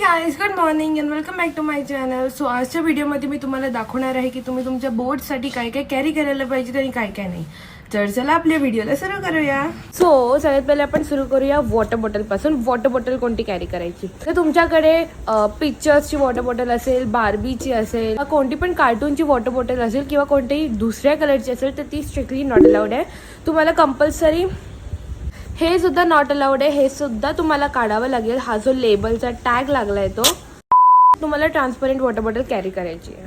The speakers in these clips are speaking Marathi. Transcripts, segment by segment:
Guys, good morning and welcome back to my channel. So आजच्या व्हिडिओमध्ये मी तुम्हाला दाखवणार आहे की तुम्ही तुमच्या बोर्डसाठी काय काय कॅरी करायला पाहिजे आणि काय काय नाही. तर चला आपल्या व्हिडिओला सुरू करूया. सो सगळ्यात पहिले आपण सुरू करूया वॉटर बॉटल पासून. वॉटर बॉटल कोणती कॅरी करायची, तर तुमच्याकडे पिक्चर्सची वॉटर बॉटल असेल, बार्बीची असेल, कोणती पण कार्टूनची वॉटर बॉटल असेल किंवा कोणतीही दुसऱ्या कलरची असेल तर ती स्ट्रिक्टली नॉट अलाउड आहे. तुम्हाला कंपल्सरी हे सुद्धा नॉट अलाउड आहे, हे सुद्धा तुम्हाला काढावं लागेल. हा जो लेबलचा टॅग लागलाय तो तुम्हाला ट्रान्सपरंट वॉटर बॉटल कॅरी करायची आहे.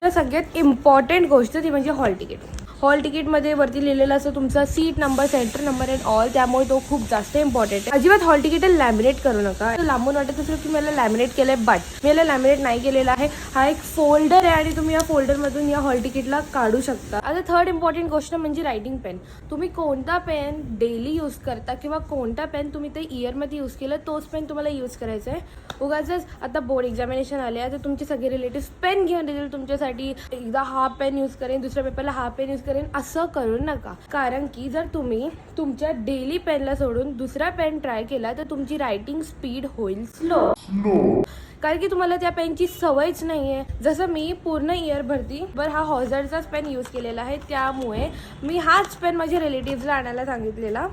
तर सगळ्यात इम्पॉर्टंट गोष्ट ती म्हणजे हॉल तिकीट. हॉल तिकीटमध्ये वरती लिहिलेलं असं तुमचा seat number, centre number and all, त्यामुळे तो खूप जास्त इम्पॉर्टंट आहे. अजिबात हॉल तिकीट लॅमिनेट करू नका. लांबून वाटत असेल की मला लॅमिनेट केलंय, बट मी याला लॅमिनेट नाही केलेला आहे. हा एक फोल्डर आहे आणि तुम्ही या फोल्डरमधून या हॉल तिकीटला काढू शकता. आता थर्ड इम्पॉर्टंट गोष्ट म्हणजे रायटिंग पेन. तुम्ही कोणता पेन डेली यूज करता किंवा कोणता पेन तुम्ही ते इयरमध्ये यूज केलं तोच पेन तुम्हाला यूज करायचा आहे. उगाच आता बोर्ड एक्झामिनेशन आले आता तुमचे सगळे रिलेटिव्स पेन घेऊन देतील तुमच्यासाठी. एकदा हा पेन यूज करेन, दुसऱ्या पेपरला हा पेन यूज करेन, असं करू नका. कारण की जर तुम्ही तुमच्या डेली पेनला सोडून दुसरा पेन ट्राय केला तर तुमची रायटिंग स्पीड होईल स्लो. कारण की तुम्हाला त्या पेनची सवयच नाहीये. जसं मी पूर्ण इयर भरती हा हॉझर्डचाच पेन यूज केलेला आहे, त्यामुळे मी हाच पेन माझ्या रिलेटिव्हला आणायला सांगितलेला.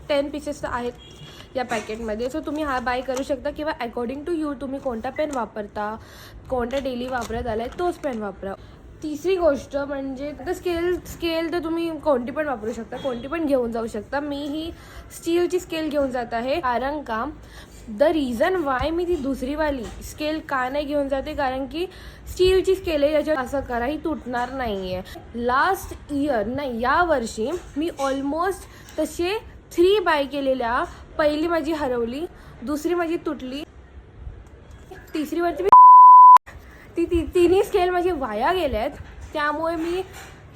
10 पीसेस आहेत या पॅकेटमध्ये. सो तुम्ही हा बाय करू शकता किंवा अकॉर्डिंग टू यू तुम्ही कोणता पेन वापरता, कोणता डेली वापरत आलाय तोच पेन वापरा. तिसरी गोष्ट म्हणजे स्केल तर तुम्ही कोणती पण वापरू शकता, कोणती पण घेऊन जाऊ शकता. मी ही स्टीलची स्केल घेऊन जात आहे. कारण का द रिझन वाय मी ती दुसरीवाली स्केल का नाही घेऊन जाते, कारण की स्टीलची स्केल आहे, याच्यात असं करा ही तुटणार नाही आहे. लास्ट इयर नाही, या वर्षी मी ऑलमोस्ट तसे 3 बाय केलेल्या. पहिली माझी हरवली, दुसरी माझी तुटली, तिसरीवरती तिन्ही स्केल माझी वाया गेल्यात. त्यामुळे मी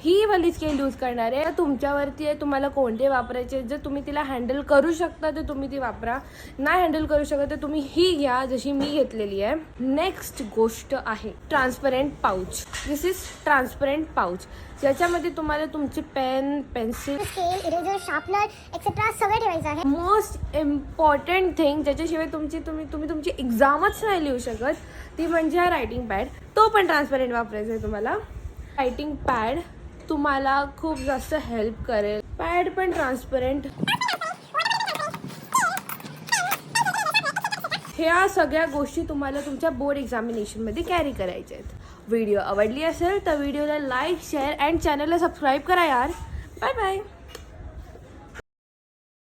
ही वाली स्केल यूज करणार आहे. तुमच्यावरती आहे तुम्हाला कोणते वापरायचे. जर तुम्ही तिला हँडल करू शकता तर तुम्ही ती वापरा, नाही हँडल करू शकत तर तुम्ही ही घ्या जशी मी घेतलेली आहे. नेक्स्ट गोष्ट आहे transparent pouch. This is transparent pouch, ज्याच्यामध्ये तुम्हाला तुमचे pen, pencil, scale, eraser, sharpener etcetera सगळं ठेवायचं आहे. मोस्ट इम्पॉर्टंट थिंग ज्याच्याशिवाय तुम्ही तुमची एक्झामच नाही लिहू शकत, ती म्हणजे हा रायटिंग पॅड. तो पण ट्रान्सपरंट वापरायचा आहे तुम्हाला. रायटिंग पॅड तुम्हाला खूप जास्त हेल्प करेल. पॅड पण ट्रान्सपरंट. ह्या सगळ्या गोष्टी तुम्हाला तुमच्या बोर्ड एक्झामिनेशनमध्ये कॅरी करायच्या आहेत. व्हिडिओ आवडली असेल तर व्हिडिओला लाईक, शेअर अँड चॅनलला सबस्क्राईब करा यार. Bye bye.